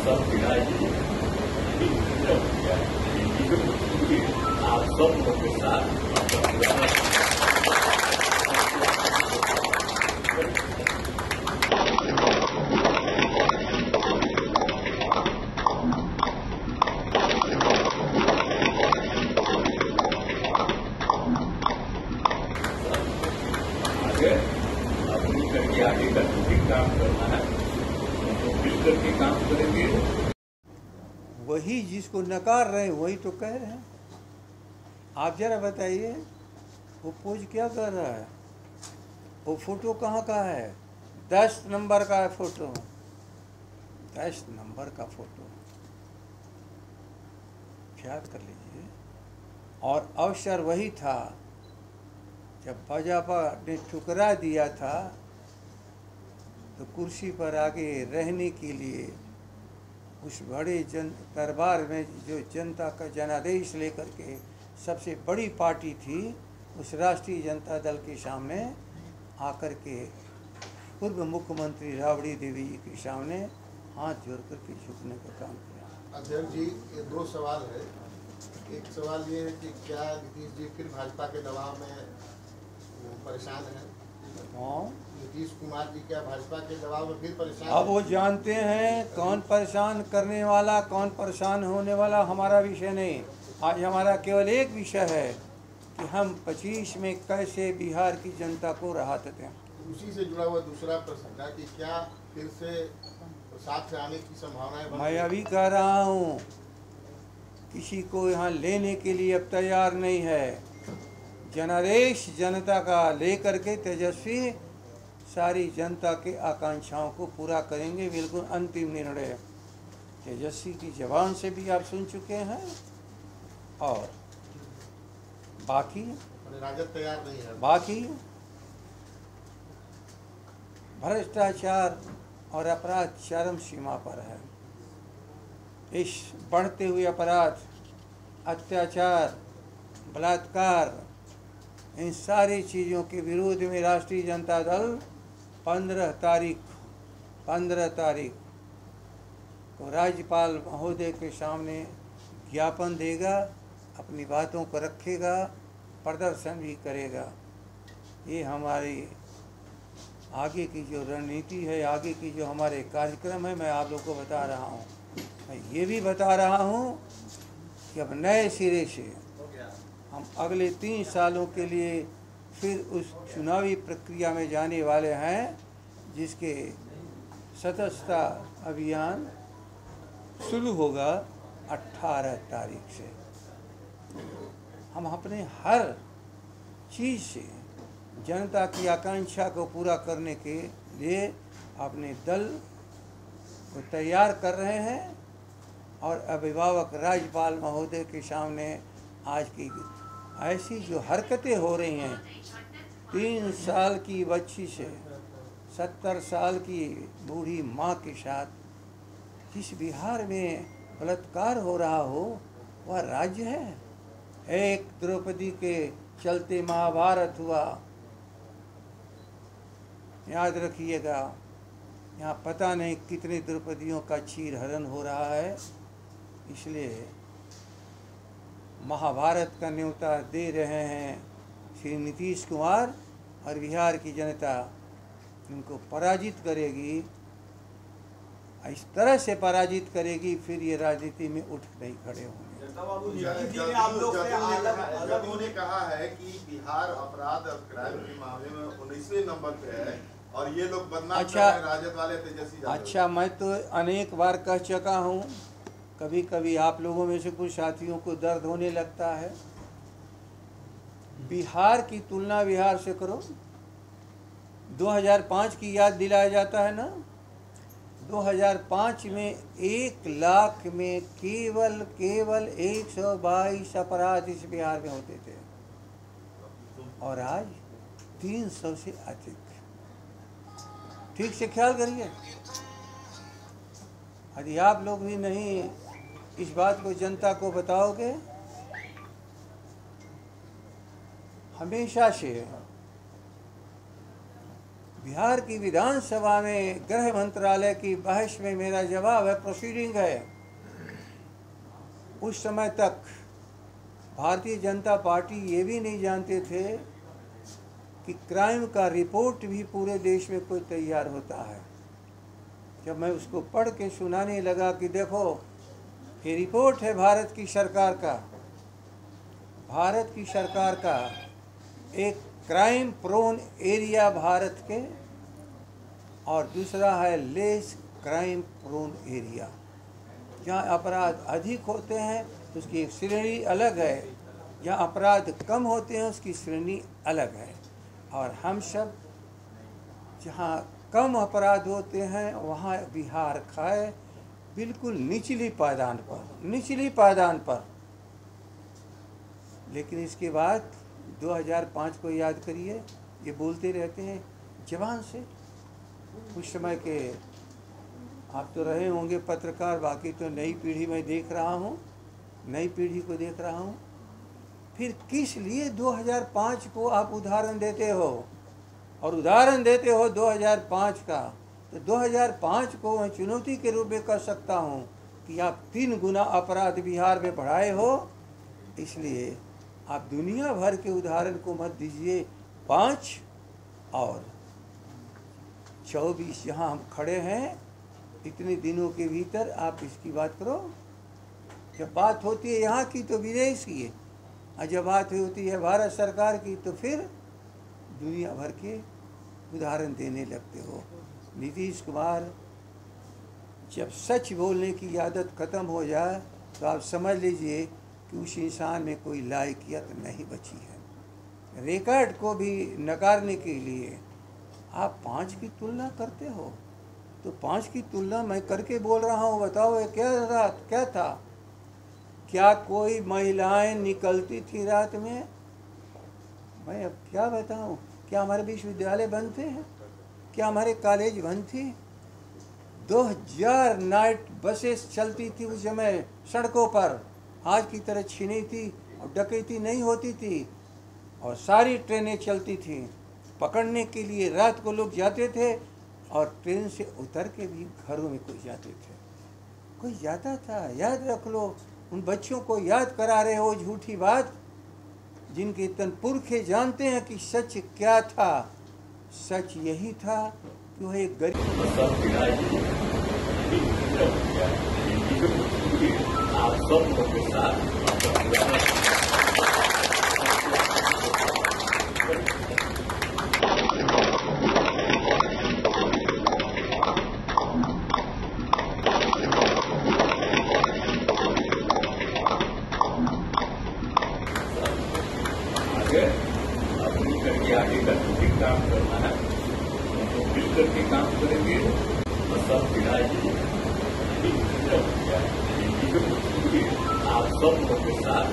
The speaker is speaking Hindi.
सब पिताजी आप सब लोगों के साथ अपनी करके आगे का जो भी काम करना है तो मिल करके काम करेंगे। वही जिसको नकार रहे हैं वही तो कह रहे हैं। आप जरा बताइए वो पोज क्या कर रहा है? वो फोटो कहाँ का है? 10 नंबर का है फोटो, 10 नंबर का फोटो, ख्याल कर लीजिए। और अवसर वही था जब भाजपा ने ठुकरा दिया था तो कुर्सी पर आगे रहने के लिए उस बड़े दरबार में जो जनता का जनादेश लेकर के सबसे बड़ी पार्टी थी, उस राष्ट्रीय जनता दल के सामने आकर के पूर्व मुख्यमंत्री राबड़ी देवी जी के सामने हाथ जोड़ करके झुकने का काम किया। अध्यक्ष जी, ये 2 सवाल है। एक सवाल ये है कि क्या नीतीश जी फिर भाजपा के दबाव में परेशान हैं? नीतीश कुमार जी क्या भाजपा के दबाव में फिर परेशान? अब वो जानते हैं कौन परेशान करने वाला, कौन परेशान होने वाला हमारा विषय नहीं। आज हमारा केवल एक विषय है कि हम 25 में कैसे बिहार की जनता को राहत दें। उसी से जुड़ा हुआ दूसरा प्रश्न था कि क्या फिर से साथ आने की संभावना है? मैं अभी कह रहा हूँ किसी को यहाँ लेने के लिए अब तैयार नहीं है। जनादेश जनता का लेकर के तेजस्वी सारी जनता के आकांक्षाओं को पूरा करेंगे। बिल्कुल अंतिम निर्णय तेजस्वी की जबान से भी आप सुन चुके हैं। और बाकी राजद तैयार नहीं है। बाकी भ्रष्टाचार और अपराध चरम सीमा पर है। इस बढ़ते हुए अपराध, अत्याचार, बलात्कार, इन सारी चीज़ों के विरोध में राष्ट्रीय जनता दल 15 तारीख को राज्यपाल महोदय के सामने ज्ञापन देगा, अपनी बातों को रखेगा, प्रदर्शन भी करेगा। ये हमारी आगे की जो रणनीति है, आगे की जो हमारे कार्यक्रम है, मैं आप लोगों को बता रहा हूँ। मैं ये भी बता रहा हूँ कि अब नए सिरे से हम अगले 3 सालों के लिए फिर उस चुनावी प्रक्रिया में जाने वाले हैं, जिसके सदस्यता अभियान शुरू होगा 18 तारीख से। हम अपने हर चीज़ से जनता की आकांक्षा को पूरा करने के लिए अपने दल को तैयार कर रहे हैं। और अभिभावक राज्यपाल महोदय के सामने आज की ऐसी जो हरकतें हो रही हैं, 3 साल की बच्ची से 70 साल की बूढ़ी माँ के साथ जिस बिहार में बलात्कार हो रहा हो, वह राज्य है? एक द्रौपदी के चलते महाभारत हुआ, याद रखिएगा। यहाँ पता नहीं कितने द्रौपदियों का चीर हरण हो रहा है। इसलिए महाभारत का न्योता दे रहे हैं श्री नीतीश कुमार, और बिहार की जनता इनको पराजित करेगी। इस तरह से पराजित करेगी, फिर ये राजनीति में उठ नहीं खड़े होंगे। जदयू ने कहा है कि बिहार अपराध और क्राइम के मामले में 19वें नंबर पे है और ये लोग बदनाम कर रहे हैं राजद वाले तेजस्वी यादव। अच्छा, मैं तो अनेक बार कह चुका हूँ। कभी कभी आप लोगों में से कुछ साथियों को दर्द होने लगता है। बिहार की तुलना बिहार से करो। 2005 की याद दिलाया जाता है ना। 2005 में 1 लाख में केवल 122 अपराध इस बिहार में होते थे, और आज 300 से अधिक। ठीक से ख्याल करिए। यदि आप लोग भी नहीं इस बात को जनता को बताओगे, हमेशा से बिहार की विधानसभा में गृह मंत्रालय की बहस में मेरा जवाब है, प्रोसीडिंग है। उस समय तक भारतीय जनता पार्टी ये भी नहीं जानते थे कि क्राइम का रिपोर्ट भी पूरे देश में कोई तैयार होता है। जब मैं उसको पढ़ के सुनाने लगा कि देखो ये रिपोर्ट है भारत की सरकार का एक क्राइम प्रोन एरिया भारत के, और दूसरा है लेस क्राइम प्रोन एरिया। जहाँ अपराध अधिक होते हैं तो उसकी एक श्रेणी अलग है, जहाँ अपराध कम होते हैं उसकी श्रेणी अलग है। और हम सब जहाँ कम अपराध होते हैं वहाँ बिहार खाए बिल्कुल निचली पायदान पर। लेकिन इसके बाद 2005 को याद करिए, ये बोलते रहते हैं जबान से। उस समय के आप तो रहे होंगे पत्रकार, बाकी तो नई पीढ़ी में देख रहा हूँ, नई पीढ़ी को देख रहा हूँ। फिर किस लिए 2005 को आप उदाहरण देते हो, और उदाहरण देते हो 2005 का, तो 2005 को मैं चुनौती के रूप में कह सकता हूँ कि आप 3 गुना अपराध बिहार में बढ़ाए हो। इसलिए आप दुनिया भर के उदाहरण को मत दीजिए। 5 और 24 जहाँ हम खड़े हैं, इतने दिनों के भीतर आप इसकी बात करो। जब बात होती है यहाँ की तो विदेश की है, और जब बात होती है भारत सरकार की तो फिर दुनिया भर के उदाहरण देने लगते हो। नीतीश कुमार, जब सच बोलने की आदत ख़त्म हो जाए तो आप समझ लीजिए कि उस इंसान में कोई लायकियत नहीं बची है। रिकॉर्ड को भी नकारने के लिए आप 5 की तुलना करते हो, तो 5 की तुलना मैं करके बोल रहा हूँ। बताओ ये क्या था? क्या कोई महिलाएं निकलती थी रात में? मैं अब क्या बताऊँ? क्या हमारे विश्वविद्यालय बंद थे? क्या हमारे कॉलेज बंद थी? 2000 नाइट बसेस चलती थी उस समय सड़कों पर, आज की तरह छीनी थी और डकैती नहीं होती थी, और सारी ट्रेनें चलती थी। पकड़ने के लिए रात को लोग जाते थे, और ट्रेन से उतर के भी घरों में कोई जाते थे, कोई जाता था। याद रख लो, उन बच्चों को याद करा रहे हो झूठी बात, जिनके तन पुरखे जानते हैं कि सच क्या था। सच यही था कि वह एक गरीब आप सब लोगों के साथ अपनी करके आगे करके काम करना है, तो मिल करके काम करेंगे और सब पिताजी आप सब लोगों के साथ